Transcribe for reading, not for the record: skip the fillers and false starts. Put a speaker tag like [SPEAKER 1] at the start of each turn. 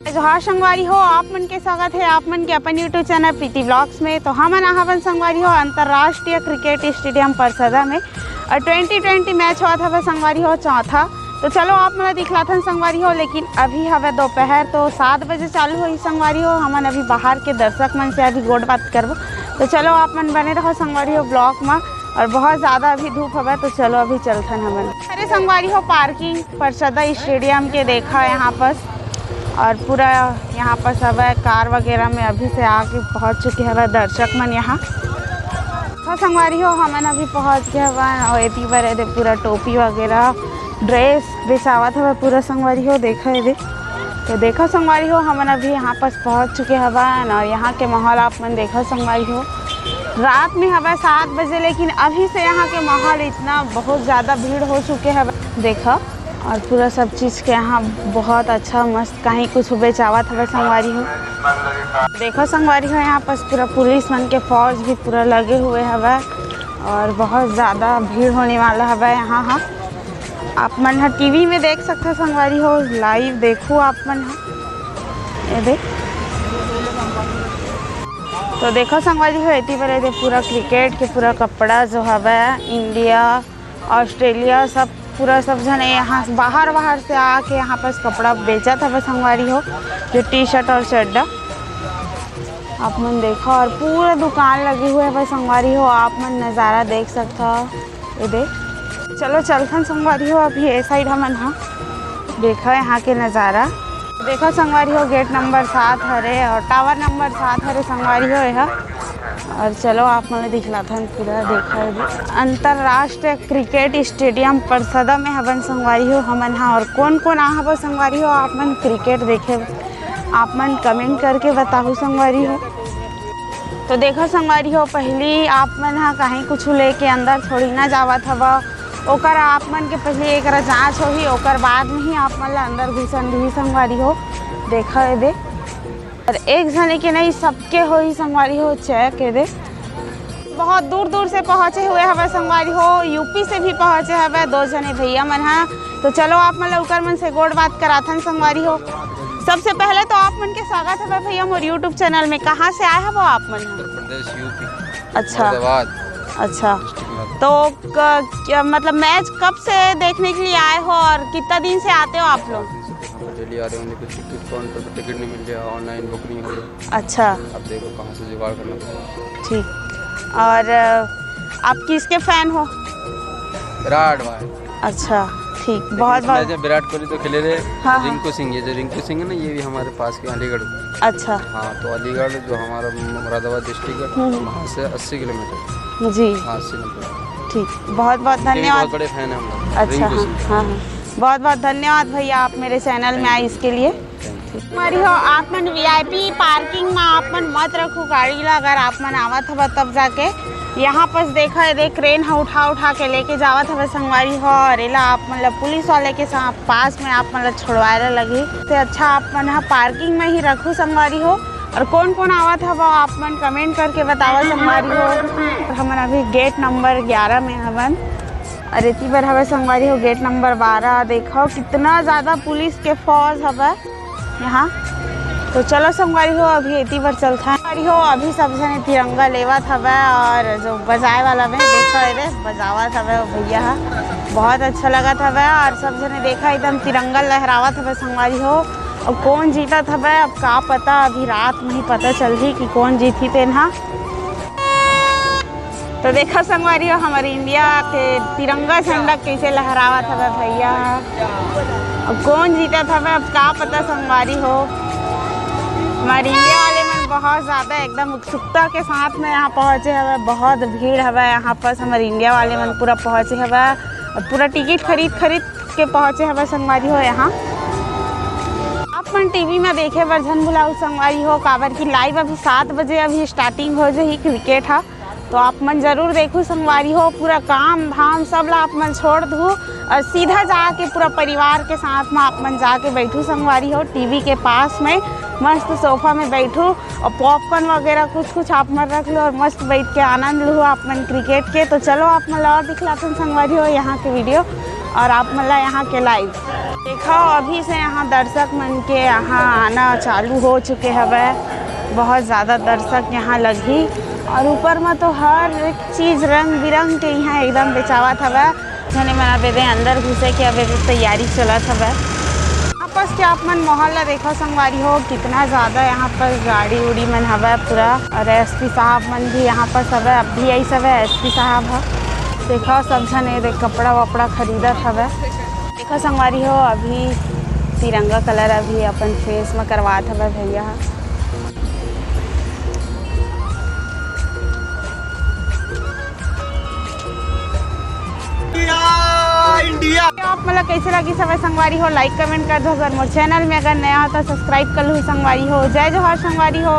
[SPEAKER 1] जोहार संगवारी हो, आप मन के स्वागत है आप मन के अपन यूट्यूब चैनल प्रीति ब्लॉग्स में। तो हमन आहवन संगवारी हो अंतर्राष्ट्रीय क्रिकेट स्टेडियम परसदा में और 2020 मैच हुआ था संगवारी हो चौथा। तो चलो आप मन दिखलाथन संगवारी हो, लेकिन अभी हवे दोपहर तो 7 बजे चालू हुई संगवारी हो। हमन अभी बाहर के दर्शक मन से अभी गोट बात करबो। तो चलो आप मन बने रहो संगवारी हो ब्लॉग में। और बहुत ज़्यादा अभी धूप हवा, तो चलो अभी चलथन हमन। अरे संगवारी हो पार्किंग परसदा स्टेडियम के देखा यहाँ पर, और पूरा यहाँ पर सब कार वगैरह में अभी से आके पहुँच चुके हैं दर्शक मन यहाँ। तो संगवारी हो हमन अभी पहुँच गए हवा और एती बार पूरा टोपी वगैरह ड्रेस बेचावत हवा पूरा संगवारी हो देखा है। तो देखो संगवारी हो हमन अभी यहाँ पर पहुँच चुके हवा और यहाँ के माहौल आप मन देखो संगवारी हो। रात में हवा 7 बजे, लेकिन अभी से यहाँ के माहौल इतना बहुत ज़्यादा भीड़ हो चुके हैं देखा। और पूरा सब चीज़ के यहाँ बहुत अच्छा मस्त कहीं कुछ बेचावत हवा संगवारी हो। देखो संगवारी हो यहाँ पर पूरा पुलिस मन के फौज भी पूरा लगे हुए हवा और बहुत ज़्यादा भीड़ होने वाला हवा यहाँ। हाँ आप मन हाँ टीवी में देख सकते संगवारी हो, लाइव देखो आप मन हाँ ये देख। तो देखो संगवारी हो इतनी बार पूरा क्रिकेट के पूरा कपड़ा जो हवा इंडिया ऑस्ट्रेलिया सब पूरा सब जने यहाँ बाहर से आके यहाँ पर कपड़ा बेचा था संगवारी हो, जो टी शर्ट और चड्डा आप मन देखा। और पूरा दुकान लगी हुए है संगवारी हो, आप मन नज़ारा देख सकता ये देख। चलो चलथन संगवारी हो अभी ये साइड हमन हाँ देखा यहाँ के नज़ारा। देखो संगवारी हो गेट नंबर 7 हरे और टावर नंबर 7 हरे संगवारी हो यह। और चलो आप मैंने दिखलाथन पूरा देखा है अंतर्राष्ट्रीय क्रिकेट स्टेडियम परसदा में हवन संगवारी हो हमन हाँ। और कौन कौन आ हवा संगवारी हो आप मन क्रिकेट देखे आप मन कमेंट करके बताओ संगवारी हो। तो देखो संगवारी हो पहली आप मन हाँ कहीं कुछ लेके अंदर थोड़ी ना जावत हवा, ओकर आप मन के पहले एक जाँच होगी, ओकर बाद में ही आप मन अंदर घुसन दी संगवारी हो देखा है दे। और एक जने के नहीं सबके हो ही संगवारी हो चेक है दे। बहुत दूर दूर से पहुँचे हुए हवा संगवारी हो, यूपी से भी पहुँचे हवा 2 जने भैया मन हाँ। तो चलो आप मन उकर मन से गोड़ बात कराथन संगवारी हो। सबसे पहले तो आप मन के स्वागत है भैया मोर यूट्यूब चैनल में। कहाँ से आए हो आप मन?
[SPEAKER 2] उत्तर प्रदेश यूपी।
[SPEAKER 1] अच्छा तो मतलब मैच कब से देखने के लिए आए हो और कितना दिन से आते हो आप लोग?
[SPEAKER 2] डेली आ रहे हैं, कुछ टिकट काउंटर पर टिकट नहीं मिल गया, ऑनलाइन बुक नहीं हो रही।
[SPEAKER 1] अच्छा
[SPEAKER 2] अब देखो कहाँ से जुगाड़ करना पड़ेगा।
[SPEAKER 1] ठीक। और आप किसके फैन हो?
[SPEAKER 2] विराट भाई।
[SPEAKER 1] अच्छा ठीक, बहुत बहुत।
[SPEAKER 2] विराट कोहली तो खेले रहे।
[SPEAKER 1] हाँ,
[SPEAKER 2] रिंकू सिंह, ये जो रिंकू सिंह है ना ये भी हमारे पास के अलीगढ़।
[SPEAKER 1] अच्छा
[SPEAKER 2] हाँ तो अलीगढ़ जो हमारा मुरादाबाद डिस्ट्रिक्ट है वहाँ से 80 किलोमीटर जी। हाँ 80-90। ठीक, बहुत बहुत धन्यवाद। बहुत बड़े फैन हैं हम लोग।
[SPEAKER 1] अच्छा हाँ हाँ बहुत बहुत धन्यवाद भैया आप मेरे चैनल में आए इसके लिए। हमारी हो आप मन VIP पार्किंग में आप मन मत रखो गाड़ी ला, अगर आप मन आवत हवा तब जाके यहाँ पर देखा है देख क्रेन है उठा के लेके जावत हवा संगवारी हो। और एला आप मतलब पुलिस वाले के साथ पास में आप मतलब छुड़वाए लगी तो अच्छा आप मन हाँ पार्किंग में ही रखो संगवारी हो। और कौन कौन आवत हवा आप मन कमेंट करके बतावा संगवारी हो। हमन अभी गेट नंबर 11 में हवन और इतनी बार हवा संगवारी हो गेट नंबर 12। देखो कितना ज़्यादा पुलिस के फौज हवा यहाँ। तो चलो संगवारी हो अभी इतनी बार चलता है हो। अभी सब जने तिरंगा लेवत हवा और जो बजाए वाला में देखा है बजावत हवा भैया बहुत अच्छा लगा था। और सब जने देखा एकदम तिरंगा लहरावत हवा संगवारी हो। और कौन जीता था अब का पता, अभी रात में ही पता चल ही कि कौन जीती थे ना। तो देखा संगवारी हो हमारी इंडिया के तिरंगा झंडा कैसे लहरावा था भैया। अब कौन जीता था अब का पता संगवारी हो। हमारी इंडिया वाले में बहुत ज़्यादा एकदम उत्सुकता के साथ में यहाँ पहुँचे हवा, बहुत भीड़ हवा यहाँ पर। हमारे इंडिया वाले में पूरा पहुँचे हवा और पूरा टिकट खरीद के पहुँचे हवा संगवारी हो यहाँ। आप मन टीवी में देखे वर्जन बुलाऊ संगवारी हो, काबर की लाइव अभी 7 बजे अभी स्टार्टिंग हो जाए क्रिकेट है। तो आप मन जरूर देखो संगवारी हो, पूरा काम धाम सब ला आप मन छोड़ दो और सीधा जाके पूरा परिवार के साथ में आप मन जाके बैठो संगवारी हो टीवी के पास में मस्त सोफा में बैठो और पॉपकॉर्न वगैरह कुछ आप मन रख लो और मस्त बैठ के आनंद लो आप मन क्रिकेट के। तो चलो आप मन और दिखलाते संगवारी हो यहाँ के वीडियो और आप मन यहाँ के लाइव। देखा अभी से यहाँ दर्शक मन के यहाँ आना चालू हो चुके हवे। बहुत ज़्यादा दर्शक यहाँ लगी और ऊपर में तो हर एक चीज़ रंग बिरंग के यहाँ एकदम बेचावत हवे। जने मना बेदे अंदर घुसे के अबे तैयारी चलत हवे। यहाँ पर के आप मन माहौल ला देखो संगवारी हो कितना ज़्यादा यहाँ पर गाड़ी उड़ी मन हवे पूरा। और एसपी साहब मन भी यहाँ पर सब है, अब भी यही सब है एसपी साहब है। देखो सब जने देख कपड़ा वपड़ा खरीदत हवे। देखो संगवारी हो अभी तिरंगा कलर अभी अपन फेस में करवात हवे भैया। इंडिया आप मतलब कैसे लगी सब संगवारी हो लाइक कमेंट कर दो। अगर मोर चैनल में अगर नया हो तो सब्सक्राइब कर लो संगवारी हो। जय जोहार संगवारी हो।